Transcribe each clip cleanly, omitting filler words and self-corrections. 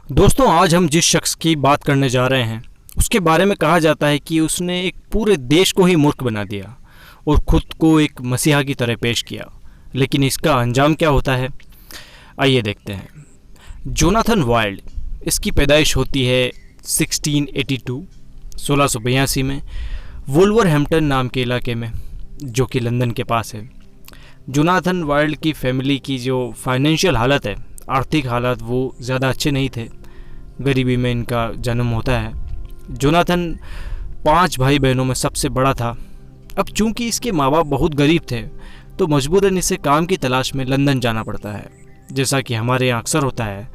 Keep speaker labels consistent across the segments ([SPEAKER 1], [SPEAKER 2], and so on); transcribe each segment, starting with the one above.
[SPEAKER 1] दोस्तों, आज हम जिस शख्स की बात करने जा रहे हैं उसके बारे में कहा जाता है कि उसने एक पूरे देश को ही मूर्ख बना दिया और ख़ुद को एक मसीहा की तरह पेश किया। लेकिन इसका अंजाम क्या होता है, आइए देखते हैं। जोनाथन वाइल्ड, इसकी पैदाइश होती है 1682 में वुल्वरहैम्पटन नाम के इलाके में, जो कि लंदन के पास है। जोनाथन वाइल्ड की फैमिली की जो फाइनेंशियल हालत है, आर्थिक हालात, वो ज़्यादा अच्छे नहीं थे। गरीबी में इनका जन्म होता है। जोनाथन 5 भाई बहनों में सबसे बड़ा था। अब चूंकि इसके माँ बाप बहुत गरीब थे तो मजबूरन इसे काम की तलाश में लंदन जाना पड़ता है। जैसा कि हमारे यहाँ अक्सर होता है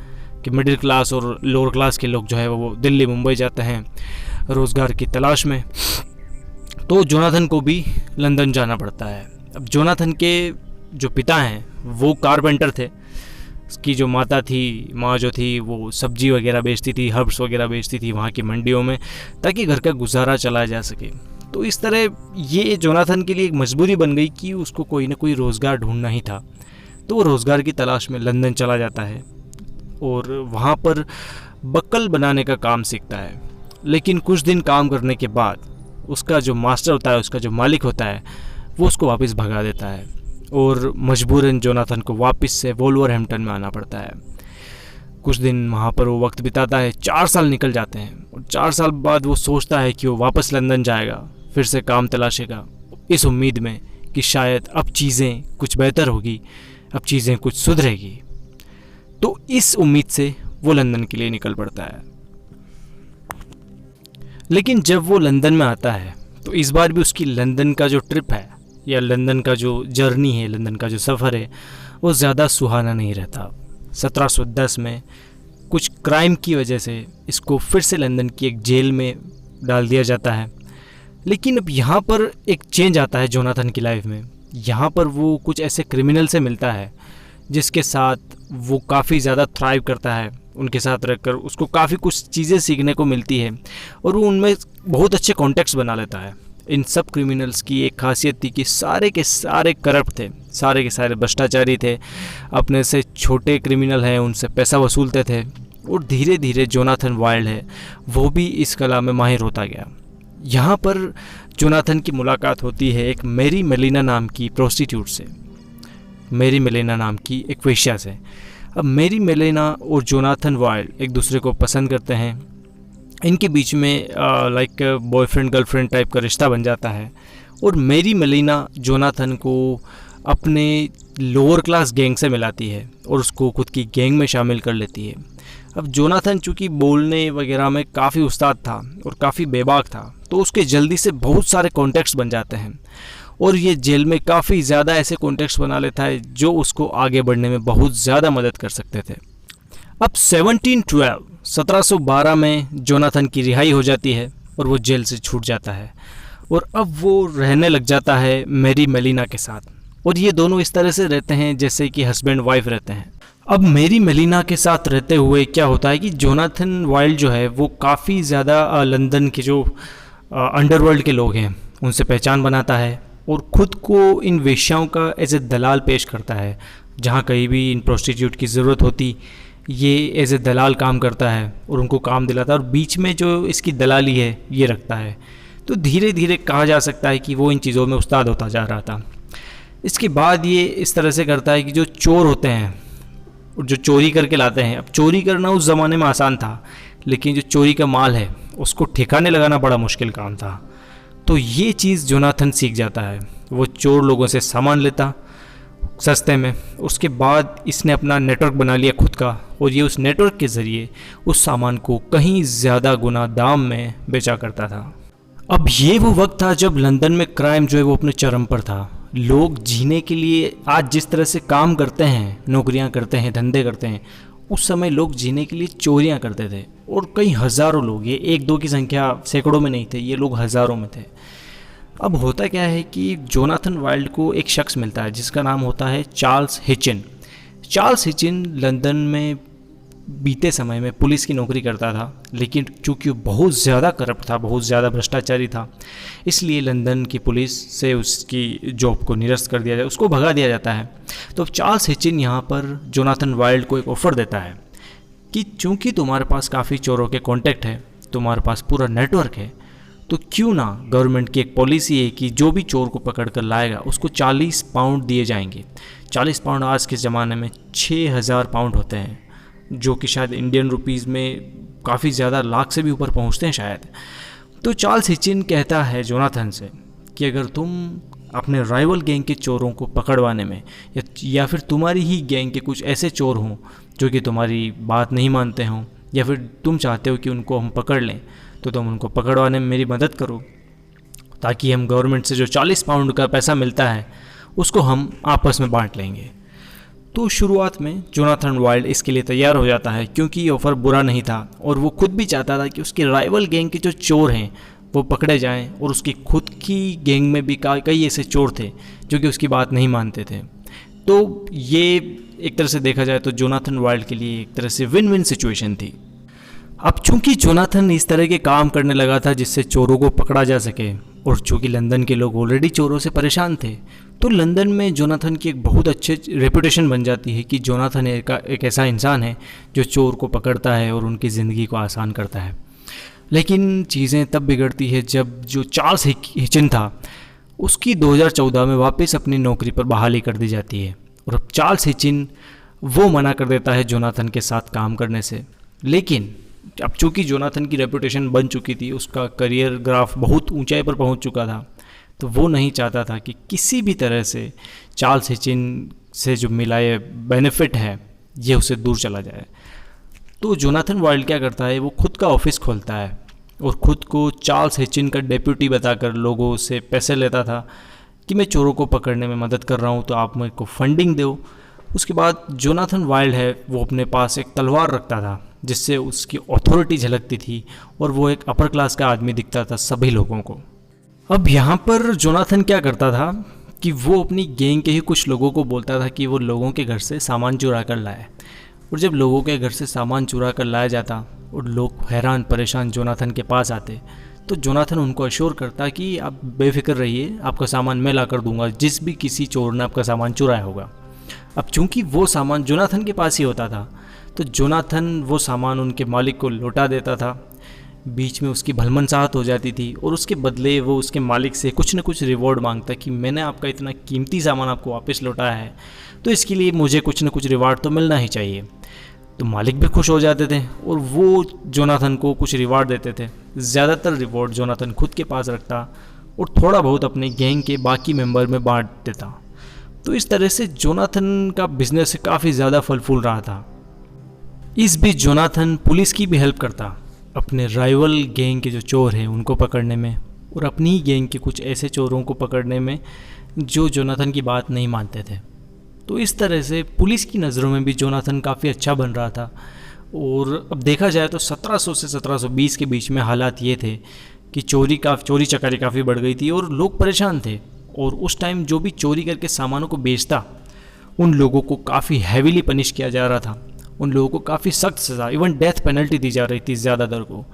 [SPEAKER 1] कि मिडिल क्लास और लोअर क्लास के लोग जो है वो दिल्ली मुंबई जाते हैं रोज़गार की तलाश में, तो जोनाथन को भी लंदन जाना पड़ता है। अब जोनाथन के जो पिता हैं वो कारपेंटर थे। उसकी जो माँ जो थी वो सब्जी वगैरह बेचती थी, हर्ब्स वगैरह बेचती थी वहाँ की मंडियों में, ताकि घर का गुजारा चला जा सके। तो इस तरह ये जोनाथन के लिए एक मजबूरी बन गई कि उसको कोई ना कोई रोज़गार ढूंढना ही था। तो वो रोज़गार की तलाश में लंदन चला जाता है और वहाँ पर बक्कल बनाने का काम सीखता है। लेकिन कुछ दिन काम करने के बाद उसका जो मास्टर होता है, उसका जो मालिक होता है, वो उसको वापस भगा देता है और मजबूरन जोनाथन को वापस से वुल्वरहैम्पटन में आना पड़ता है। कुछ दिन वहाँ पर वो वक्त बिताता है। 4 साल निकल जाते हैं और 4 साल बाद वो सोचता है कि वो वापस लंदन जाएगा, फिर से काम तलाशेगा, इस उम्मीद में कि शायद अब चीज़ें कुछ बेहतर होगी, अब चीज़ें कुछ सुधरेगी। तो इस उम्मीद से वो लंदन के लिए निकल पड़ता है। लेकिन जब वो लंदन में आता है तो इस बार भी उसकी लंदन का जो ट्रिप है या लंदन का जो जर्नी है, लंदन का जो सफ़र है, वो ज़्यादा सुहाना नहीं रहता। 1710 में कुछ क्राइम की वजह से इसको फिर से लंदन की एक जेल में डाल दिया जाता है। लेकिन अब यहाँ पर एक चेंज आता है जोनाथन की लाइफ में। यहाँ पर वो कुछ ऐसे क्रिमिनल से मिलता है जिसके साथ वो काफ़ी ज़्यादा थ्राइव करता है। उनके साथ रहकर उसको काफ़ी कुछ चीज़ें सीखने को मिलती है और वो उनमें बहुत अच्छे कॉन्टेक्ट्स बना लेता है। इन सब क्रिमिनल्स की एक खासियत थी कि सारे के सारे करप्ट थे, सारे के सारे भ्रष्टाचारी थे, अपने से छोटे क्रिमिनल हैं उनसे पैसा वसूलते थे। और धीरे धीरे जोनाथन वाइल्ड है वो भी इस कला में माहिर होता गया। यहाँ पर जोनाथन की मुलाकात होती है एक मैरी मेलिना नाम की प्रोस्टिट्यूट से, मैरी मेलिना नाम की एक वेश्या से। अब मैरी मेलिना और जोनाथन वाइल्ड एक दूसरे को पसंद करते हैं। इनके बीच में लाइक बॉयफ्रेंड गर्लफ्रेंड टाइप का रिश्ता बन जाता है और मैरी मेलिना जोनाथन को अपने लोअर क्लास गैंग से मिलाती है और उसको खुद की गैंग में शामिल कर लेती है। अब जोनाथन चूँकि बोलने वगैरह में काफ़ी उस्ताद था और काफ़ी बेबाक था, तो उसके जल्दी से बहुत सारे कॉन्टेक्ट्स बन जाते हैं और ये जेल में काफ़ी ज़्यादा ऐसे कॉन्टेक्ट्स बना लेता है जो उसको आगे बढ़ने में बहुत ज़्यादा मदद कर सकते थे। अब 1712 में जोनाथन की रिहाई हो जाती है और वो जेल से छूट जाता है और अब वो रहने लग जाता है मैरी मेलिना के साथ। और ये दोनों इस तरह से रहते हैं जैसे कि हस्बैंड वाइफ रहते हैं। अब मैरी मेलिना के साथ रहते हुए क्या होता है कि जोनाथन वाइल्ड जो है वो काफ़ी ज़्यादा लंदन के जो अंडरवर्ल्ड के लोग हैं उनसे पहचान बनाता है और ख़ुद को इन वेश्याओं का एज ए दलाल पेश करता है। जहाँ कहीं भी इन प्रोस्टिट्यूट की ज़रूरत होती, ये एज ए दलाल काम करता है और उनको काम दिलाता है और बीच में जो इसकी दलाली है ये रखता है। तो धीरे धीरे कहा जा सकता है कि वो इन चीज़ों में उस्ताद होता जा रहा था। इसके बाद ये इस तरह से करता है कि जो चोर होते हैं और जो चोरी करके लाते हैं, अब चोरी करना उस ज़माने में आसान था, लेकिन जो चोरी का माल है उसको ठिकाने लगाना बड़ा मुश्किल काम था। तो ये चीज़ जोनाथन सीख जाता है। वो चोर लोगों से सामान लेता सस्ते में। उसके बाद इसने अपना नेटवर्क बना लिया खुद का और ये उस नेटवर्क के ज़रिए उस सामान को कहीं ज़्यादा गुना दाम में बेचा करता था। अब ये वो वक्त था जब लंदन में क्राइम जो है वो अपने चरम पर था। लोग जीने के लिए आज जिस तरह से काम करते हैं, नौकरियां करते हैं, धंधे करते हैं, उस समय लोग जीने के लिए चोरियां करते थे और कई हज़ारों लोग, ये 1-2 की संख्या सैकड़ों में नहीं थे, ये लोग हज़ारों में थे। अब होता क्या है कि जोनाथन वाइल्ड को एक शख्स मिलता है जिसका नाम होता है चार्ल्स हिचिन। चार्ल्स हिचिन लंदन में बीते समय में पुलिस की नौकरी करता था, लेकिन चूँकि वो बहुत ज़्यादा करप्ट था, बहुत ज़्यादा भ्रष्टाचारी था, इसलिए लंदन की पुलिस से उसकी जॉब को निरस्त कर दिया जाए, उसको भगा दिया जाता है। तो चार्ल्स हिचिन यहाँ पर जोनाथन वाइल्ड को एक ऑफ़र देता है कि चूंकि तुम्हारे पास काफ़ी चोरों के कॉन्टैक्ट है, तुम्हारे पास पूरा नेटवर्क है, तो क्यों ना गवर्नमेंट की एक पॉलिसी है कि जो भी चोर को पकड़ कर लाएगा उसको 40 पाउंड दिए जाएंगे। 40 पाउंड आज के ज़माने में 6000 पाउंड होते हैं, जो कि शायद इंडियन रुपीज़ में काफ़ी ज़्यादा, लाख से भी ऊपर पहुंचते हैं शायद। तो चार्ल्स हिचिन कहता है जोनाथन से कि अगर तुम अपने राइवल गैंग के चोरों को पकड़वाने में या फिर तुम्हारी ही गैंग के कुछ ऐसे चोर हों जो कि तुम्हारी बात नहीं मानते हों, या फिर तुम चाहते हो कि उनको हम पकड़ लें, तो तुम उनको पकड़वाने में मेरी मदद करो, ताकि हम गवर्नमेंट से जो 40 पाउंड का पैसा मिलता है उसको हम आपस में बांट लेंगे। तो शुरुआत में जोनाथन वाइल्ड इसके लिए तैयार हो जाता है, क्योंकि ये ऑफ़र बुरा नहीं था और वो खुद भी चाहता था कि उसके राइवल गैंग के जो चोर हैं वो पकड़े जाएं, और उसकी खुद की गैंग में भी कई ऐसे चोर थे जो कि उसकी बात नहीं मानते थे। तो ये एक तरह से देखा जाए तो जोनाथन वाइल्ड के लिए एक तरह से विन विन सिचुएशन थी। अब चूंकि जोनाथन इस तरह के काम करने लगा था जिससे चोरों को पकड़ा जा सके, और चूंकि लंदन के लोग ऑलरेडी चोरों से परेशान थे, तो लंदन में जोनाथन की एक बहुत अच्छी रेपुटेशन बन जाती है कि जोनाथन एक ऐसा इंसान है जो चोर को पकड़ता है और उनकी ज़िंदगी को आसान करता है। लेकिन चीज़ें तब बिगड़ती है जब जो चार्ल्स हिचिन था उसकी 2014 में वापस अपनी नौकरी पर बहाली कर दी जाती है, और अब चार्ल्स हिचिन वो मना कर देता है जोनाथन के साथ काम करने से। लेकिन अब चूंकि जोनाथन की रेपुटेशन बन चुकी थी, उसका करियर ग्राफ बहुत ऊंचाई पर पहुंच चुका था, तो वो नहीं चाहता था कि किसी भी तरह से चार्ल्स हिचिन से जो मिला ये बेनिफिट है ये उससे दूर चला जाए। तो जोनाथन वाइल्ड क्या करता है, वो खुद का ऑफिस खोलता है और ख़ुद को चार्ल्स हिचिन का डेप्यूटी बताकर लोगों से पैसे लेता था कि मैं चोरों को पकड़ने में मदद कर रहा हूँ, तो आप मेरे को फंडिंग दो। उसके बाद जोनाथन वाइल्ड है वो अपने पास एक तलवार रखता था जिससे उसकी अथॉरिटी झलकती थी, और वो एक अपर क्लास का आदमी दिखता था सभी लोगों को। अब यहाँ पर जोनाथन क्या करता था कि वो अपनी गैंग के ही कुछ लोगों को बोलता था कि वो लोगों के घर से सामान चुरा कर लाए, और जब लोगों के घर से सामान चुरा कर लाया जाता और लोग हैरान परेशान जोनाथन के पास आते, तो जोनाथन उनको अश्योर करता कि आप बेफिक्र रहिए, आपका सामान मैं ला कर दूंगा जिस भी किसी चोर ने आपका सामान चुराया होगा। अब चूंकि वो सामान जोनाथन के पास ही होता था, तो जोनाथन वो सामान उनके मालिक को लौटा देता था। बीच में उसकी भलमनसाहत हो जाती थी और उसके बदले वो उसके मालिक से कुछ न कुछ रिवॉर्ड मांगता कि मैंने आपका इतना कीमती सामान आपको वापस लौटाया है, तो इसके लिए मुझे कुछ न कुछ रिवार्ड तो मिलना ही चाहिए। तो मालिक भी खुश हो जाते थे और वो जोनाथन को कुछ रिवार्ड देते थे। ज़्यादातर रिवॉर्ड जोनाथन खुद के पास रखता और थोड़ा बहुत अपने गैंग के बाकी मेंबर में बांट देता। तो इस तरह से जोनाथन का बिजनेस काफ़ी ज़्यादा फल फूल रहा था। इस बीच जोनाथन पुलिस की भी हेल्प करता अपने राइवल गैंग के जो चोर हैं उनको पकड़ने में, और अपनी ही गैंग के कुछ ऐसे चोरों को पकड़ने में जो जोनाथन की बात नहीं मानते थे। तो इस तरह से पुलिस की नज़रों में भी जोनाथन काफ़ी अच्छा बन रहा था। और अब देखा जाए तो 1700 से 1720 के बीच में हालात ये थे कि चोरी चकारी काफ़ी बढ़ गई थी और लोग परेशान थे, और उस टाइम जो भी चोरी करके सामानों को बेचता उन लोगों को काफ़ी हैवीली पनिश किया जा रहा था। उन लोगों को काफ़ी सख्त सज़ा, इवन डेथ पेनल्टी दी जा रही थी ज़्यादातर को।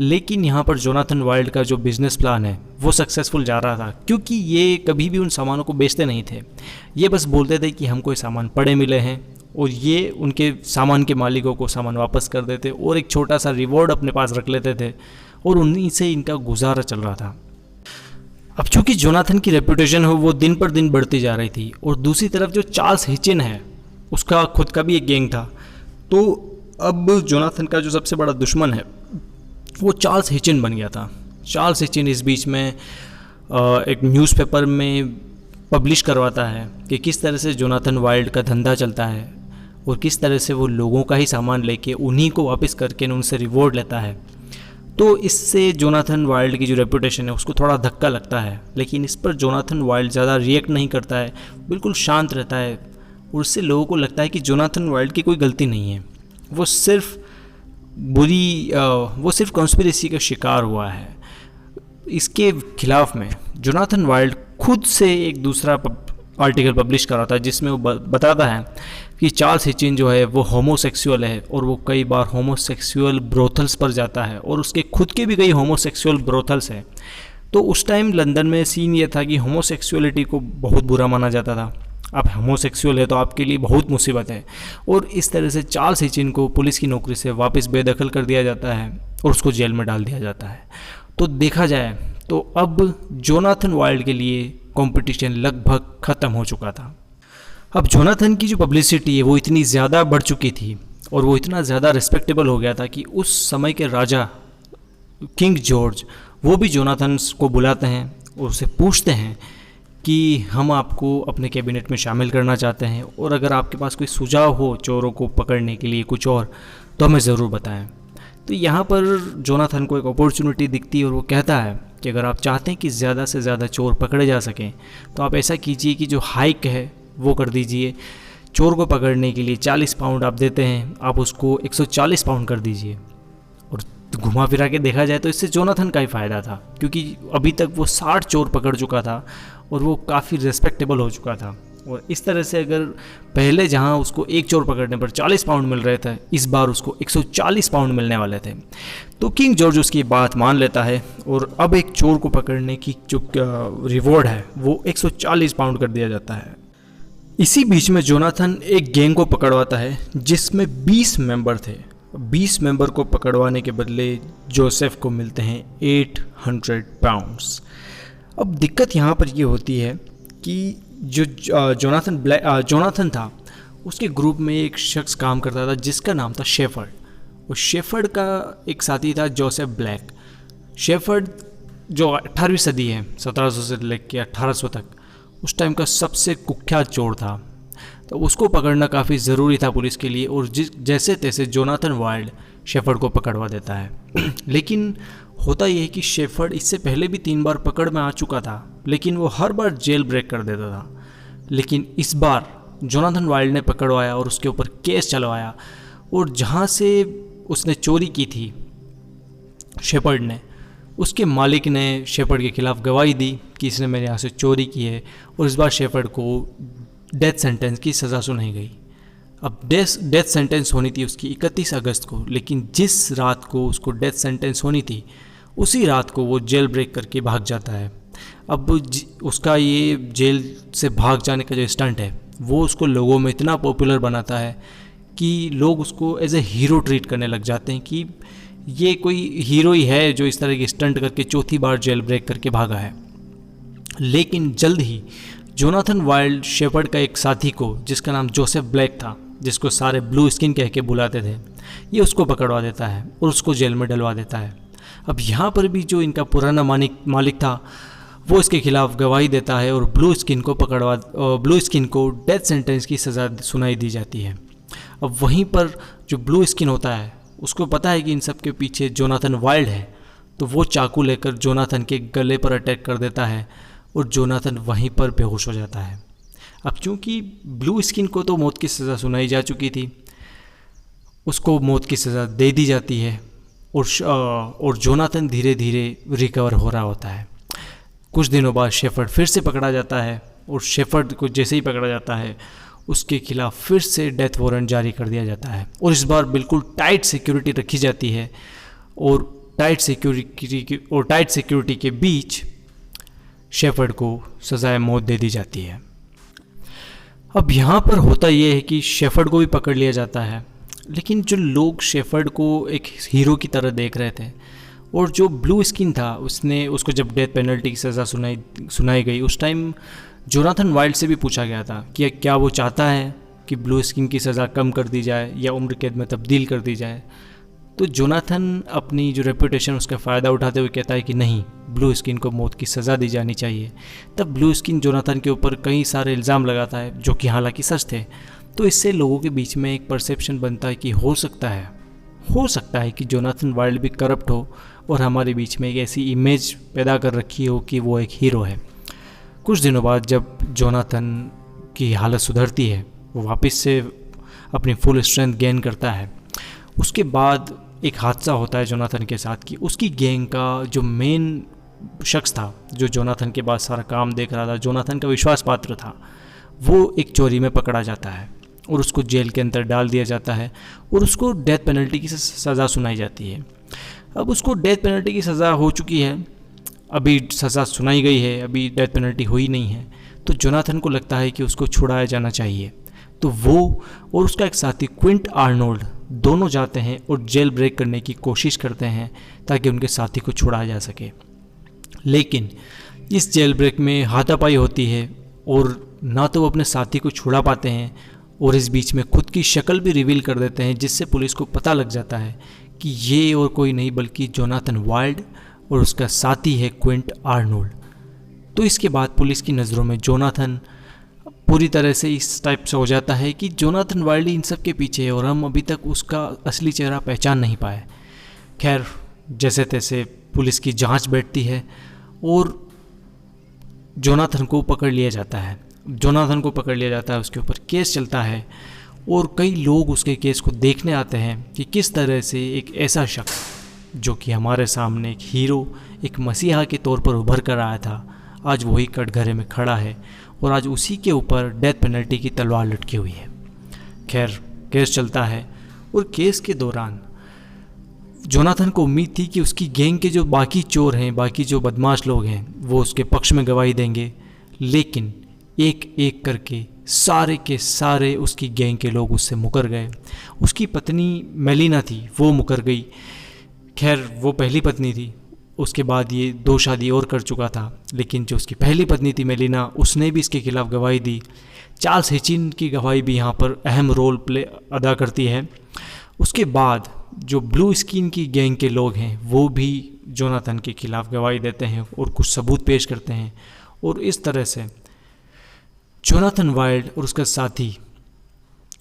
[SPEAKER 1] लेकिन यहाँ पर जोनाथन वाइल्ड का जो बिज़नेस प्लान है वो सक्सेसफुल जा रहा था, क्योंकि ये कभी भी उन सामानों को बेचते नहीं थे। ये बस बोलते थे कि हमको ये सामान पड़े मिले हैं, और ये उनके सामान के मालिकों को सामान वापस कर देते और एक छोटा सा रिवॉर्ड अपने पास रख लेते थे, और उन्हीं से इनका गुजारा चल रहा था। अब चूंकि जोनाथन की रेपुटेशन हो वो दिन पर दिन बढ़ती जा रही थी, और दूसरी तरफ जो चार्ल्स हिचिन है उसका खुद का भी एक गैंग था। तो अब जोनाथन का जो सबसे बड़ा दुश्मन है वो चार्ल्स हिचिन बन गया था। चार्ल्स हिचिन इस बीच में एक न्यूज़पेपर में पब्लिश करवाता है कि किस तरह से जोनाथन वाइल्ड का धंधा चलता है और किस तरह से वो लोगों का ही सामान लेके उन्हीं को वापस करके उनसे रिवॉर्ड लेता है। तो इससे जोनाथन वाइल्ड की जो रेपुटेशन है उसको थोड़ा धक्का लगता है, लेकिन इस पर जोनाथन वाइल्ड ज़्यादा रिएक्ट नहीं करता है, बिल्कुल शांत रहता है। और उससे लोगों को लगता है कि जोनाथन वाइल्ड की कोई गलती नहीं है, वो सिर्फ कॉन्स्पिरेसी का शिकार हुआ है। इसके खिलाफ में जोनाथन वाइल्ड खुद से एक दूसरा आर्टिकल पब्लिश कराता है जिसमें वो बताता है कि चार्ल्स हिचिन जो है वो होमोसेक्सुअल है, और वो कई बार होमोसेक्सुअल ब्रोथल्स पर जाता है, और उसके खुद के भी कई होमोसेक्सुअल ब्रोथल्स हैं। तो उस टाइम लंदन में सीन ये था कि होमोसेक्सुअलिटी को बहुत बुरा माना जाता था। आप होमोसेक्सुअल है तो आपके लिए बहुत मुसीबत है। और इस तरह से चार्ल्स हिचिन को पुलिस की नौकरी से वापस बेदखल कर दिया जाता है और उसको जेल में डाल दिया जाता है। तो देखा जाए तो अब जोनाथन वाइल्ड के लिए कंपटीशन लगभग ख़त्म हो चुका था। अब जोनाथन की जो पब्लिसिटी है वो इतनी ज़्यादा बढ़ चुकी थी और वो इतना ज़्यादा रिस्पेक्टेबल हो गया था कि उस समय के राजा किंग जॉर्ज वो भी जोनाथन को बुलाते हैं और उसे पूछते हैं कि हम आपको अपने कैबिनेट में शामिल करना चाहते हैं और अगर आपके पास कोई सुझाव हो चोरों को पकड़ने के लिए कुछ और तो हमें ज़रूर बताएं। तो यहाँ पर जोनाथन को एक अपॉर्चुनिटी दिखती है और वो कहता है कि अगर आप चाहते हैं कि ज़्यादा से ज़्यादा चोर पकड़े जा सकें तो आप ऐसा कीजिए कि जो हाइक है वो कर दीजिए। चोर को पकड़ने के लिए 40 पाउंड आप देते हैं, आप उसको 140 पाउंड कर दीजिए। और घुमा फिरा के देखा जाए तो इससे जोनाथन का ही फ़ायदा था, क्योंकि अभी तक वो 60 चोर पकड़ चुका था और वो काफ़ी रिस्पेक्टेबल हो चुका था। और इस तरह से अगर पहले जहां उसको एक चोर पकड़ने पर 40 पाउंड मिल रहे थे, इस बार उसको 140 पाउंड मिलने वाले थे। तो किंग जॉर्ज उसकी बात मान लेता है और अब एक चोर को पकड़ने की जो रिवॉर्ड है वो 140 पाउंड कर दिया जाता है। इसी बीच में जोनाथन एक गैंग को पकड़वाता है जिसमें 20 मेंबर थे। 20 मेंबर को पकड़वाने के बदले जोसेफ को मिलते हैं 800 पाउंड्स। अब दिक्कत यहाँ पर ये होती है कि जो जोनाथन था उसके ग्रुप में एक शख्स काम करता था जिसका नाम था शेफर्ड। और शेफर्ड का एक साथी था जोसेफ ब्लैक। शेफर्ड जो 18वीं सदी है, 1700 से लेकर 1800 तक, उस टाइम का सबसे कुख्यात चोर था। तो उसको पकड़ना काफ़ी ज़रूरी था पुलिस के लिए और जैसे तैसे जोनाथन वाइल्ड शेफर्ड को पकड़वा देता है। लेकिन होता यह है कि शेफर्ड इससे पहले भी 3 बार पकड़ में आ चुका था, लेकिन वो हर बार जेल ब्रेक कर देता था। लेकिन इस बार जोनाथन वाइल्ड ने पकड़वाया और उसके ऊपर केस चलवाया और जहाँ से उसने चोरी की थी शेफर्ड ने, उसके मालिक ने शेफर्ड के खिलाफ गवाही दी कि इसने मेरे यहाँ से चोरी की है और इस बार शेफर्ड को डेथ सेंटेंस की सज़ा सुनाई गई। अब डेथ सेंटेंस होनी थी उसकी 31 अगस्त को, लेकिन जिस रात को उसको डेथ सेंटेंस होनी थी उसी रात को वो जेल ब्रेक करके भाग जाता है। अब उसका ये जेल से भाग जाने का जो स्टंट है वो उसको लोगों में इतना पॉपुलर बनाता है कि लोग उसको एज ए हीरो ट्रीट करने लग जाते हैं कि ये कोई हीरो ही है जो इस तरह की स्टंट करके 4थी बार जेल ब्रेक करके भागा है। लेकिन जल्द ही जोनाथन वाइल्ड शेफर्ड का एक साथी को, जिसका नाम जोसेफ ब्लैक था, जिसको सारे ब्लू स्किन कह के बुलाते थे, ये उसको पकड़वा देता है और उसको जेल में डलवा देता है। अब यहाँ पर भी जो इनका पुराना मालिक था वो इसके खिलाफ गवाही देता है और ब्लू स्किन को डेथ सेंटेंस की सज़ा सुनाई दी जाती है। अब वहीं पर जो ब्लू स्किन होता है उसको पता है कि इन सब के पीछे जोनाथन वाइल्ड है, तो वो चाकू लेकर जोनाथन के गले पर अटैक कर देता है और जोनाथन वहीं पर बेहोश हो जाता है। अब चूंकि ब्लू स्किन को तो मौत की सज़ा सुनाई जा चुकी थी, उसको मौत की सज़ा दे दी जाती है और जोनाथन धीरे धीरे रिकवर हो रहा होता है। कुछ दिनों बाद शेफर्ड फिर से पकड़ा जाता है और शेफर्ड को जैसे ही पकड़ा जाता है उसके खिलाफ फिर से डेथ वारंट जारी कर दिया जाता है और इस बार बिल्कुल टाइट सिक्योरिटी रखी जाती है और टाइट सिक्योरिटी के बीच शेफर्ड को सज़ाए मौत दे दी जाती है। अब यहाँ पर होता यह है कि शेफर्ड को भी पकड़ लिया जाता है, लेकिन जो लोग शेफर्ड को एक हीरो की तरह देख रहे थे और जो ब्लू स्किन था उसको जब डेथ पेनल्टी की सज़ा सुनाई गई, उस टाइम जोनाथन वाइल्ड से भी पूछा गया था कि क्या वो चाहता है कि ब्लू स्किन की सज़ा कम कर दी जाए या उम्र कैद में तब्दील कर दी जाए। तो जोनाथन अपनी जो रेपुटेशन उसका फ़ायदा उठाते हुए कहता है कि नहीं, ब्लू स्किन को मौत की सज़ा दी जानी चाहिए। तब ब्लू स्किन जोनाथन के ऊपर कई सारे इल्ज़ाम लगाता है जो कि हालांकि सच थे। तो इससे लोगों के बीच में एक परसेप्शन बनता है कि हो सकता है कि जोनाथन वाइल्ड भी करप्ट हो और हमारे बीच में एक ऐसी इमेज पैदा कर रखी हो कि वो एक हीरो है। कुछ दिनों बाद जब जोनाथन की हालत सुधरती है, वो वापस से अपनी फुल स्ट्रेंथ गेन करता है, उसके बाद एक हादसा होता है जोनाथन के साथ कि उसकी गैंग का जो मेन शख्स था, जो जोनाथन के बाद सारा काम देख रहा था, जोनाथन का विश्वास पात्र था, वो एक चोरी में पकड़ा जाता है और उसको जेल के अंदर डाल दिया जाता है और उसको डेथ पेनल्टी की सज़ा सुनाई जाती है। अब उसको डेथ पेनल्टी की सज़ा हो चुकी है, अभी सज़ा सुनाई गई है, अभी डेथ पेनल्टी हुई नहीं है, तो जोनाथन को लगता है कि उसको छुड़ाया जाना चाहिए। तो वो और उसका एक साथी क्विंट आर्नोल्ड दोनों जाते हैं और जेल ब्रेक करने की कोशिश करते हैं ताकि उनके साथी को छुड़ाया जा सके। लेकिन इस जेल ब्रेक में हाथापाई होती है और ना तो वो अपने साथी को छुड़ा पाते हैं और इस बीच में खुद की शक्ल भी रिवील कर देते हैं, जिससे पुलिस को पता लग जाता है कि ये और कोई नहीं बल्कि जोनाथन वाइल्ड और उसका साथी है क्विंट आर्नोल्ड। तो इसके बाद पुलिस की नज़रों में जोनाथन पूरी तरह से इस टाइप से हो जाता है कि जोनाथन वाइल्ड इन सब के पीछे है और हम अभी तक उसका असली चेहरा पहचान नहीं पाए। खैर, जैसे तैसे पुलिस की जांच बैठती है और जोनाथन को पकड़ लिया जाता है। उसके ऊपर केस चलता है और कई लोग उसके केस को देखने आते हैं कि किस तरह से एक ऐसा शख्स जो कि हमारे सामने एक हीरो, एक मसीहा के तौर पर उभर कर आया था, आज वही कटघरे में खड़ा है और आज उसी के ऊपर डेथ पेनल्टी की तलवार लटकी हुई है। खैर, केस चलता है और केस के दौरान जोनाथन को उम्मीद थी कि उसकी गैंग के जो बाकी चोर हैं, बाकी जो बदमाश लोग हैं, वो उसके पक्ष में गवाही देंगे। लेकिन एक एक करके सारे के सारे उसकी गैंग के लोग उससे मुकर गए। उसकी पत्नी मेलिना थी, वो मुकर गई। खैर, वो पहली पत्नी थी, उसके बाद ये 2 शादी और कर चुका था। लेकिन जो उसकी पहली पत्नी थी मेलिना, उसने भी इसके खिलाफ गवाही दी। चार्ल्स हिचिन की गवाही भी यहाँ पर अहम रोल प्ले अदा करती है। उसके बाद जो ब्लू स्किन की गैंग के लोग हैं वो भी जोनाथन के खिलाफ गवाही देते हैं और कुछ सबूत पेश करते हैं और इस तरह से जोनाथन वाइल्ड और उसका साथी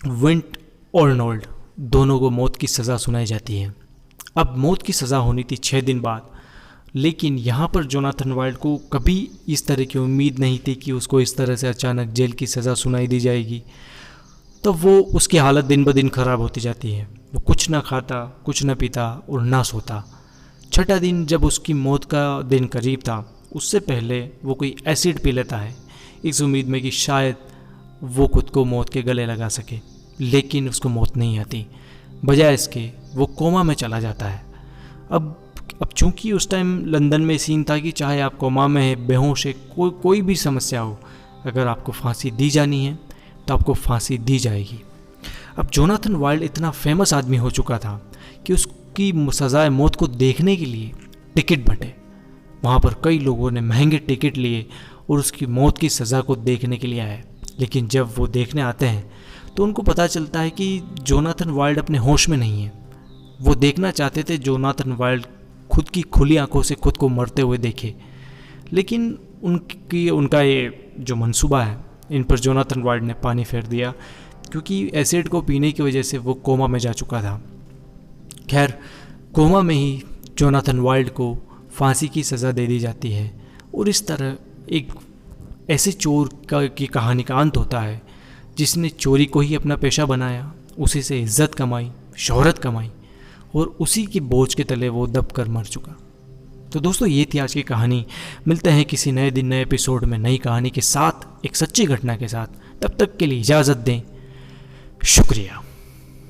[SPEAKER 1] क्विंट आर्नोल्ड दोनों को मौत की सज़ा सुनाई जाती है। अब मौत की सज़ा होनी थी 6 दिन बाद, लेकिन यहाँ पर जोनाथन वाइल्ड को कभी इस तरह की उम्मीद नहीं थी कि उसको इस तरह से अचानक जेल की सज़ा सुनाई दी जाएगी। तो वो उसकी हालत दिन ब दिन ख़राब होती जाती है। वो कुछ ना खाता, कुछ ना पीता और ना सोता। 6ठा दिन जब उसकी मौत का दिन करीब था, उससे पहले वो कोई एसिड पी लेता है इस उम्मीद में कि शायद वो खुद को मौत के गले लगा सके, लेकिन उसको मौत नहीं आती। बजाय इसके वो कोमा में चला जाता है। अब चूंकि उस टाइम लंदन में सीन था कि चाहे आप कोमा में है, बेहोश है, कोई भी समस्या हो, अगर आपको फांसी दी जानी है तो आपको फांसी दी जाएगी। अब जोनाथन वाइल्ड इतना फेमस आदमी हो चुका था कि उसकी सज़ाए मौत को देखने के लिए टिकट बंटे। वहाँ पर कई लोगों ने महंगे टिकट लिए और उसकी मौत की सज़ा को देखने के लिए आए। लेकिन जब वो देखने आते हैं तो उनको पता चलता है कि जोनाथन वाइल्ड अपने होश में नहीं है। वो देखना चाहते थे जोनाथन वाइल्ड खुद की खुली आंखों से खुद को मरते हुए देखे, लेकिन उनका ये जो मंसूबा है, इन पर जोनाथन वाइल्ड ने पानी फेर दिया, क्योंकि एसिड को पीने की वजह से वो कोमा में जा चुका था। खैर, कोमा में ही जोनाथन वाइल्ड को फांसी की सज़ा दे दी जाती है और इस तरह एक ऐसे चोर की कहानी का अंत होता है जिसने चोरी को ही अपना पेशा बनाया, उसी से इज्जत कमाई, शोहरत कमाई और उसी की बोझ के तले वो दब कर मर चुका। तो दोस्तों, ये थी आज की कहानी। मिलते हैं किसी नए दिन, नए एपिसोड में, नई कहानी के साथ, एक सच्ची घटना के साथ। तब तक के लिए इजाज़त दें। शुक्रिया।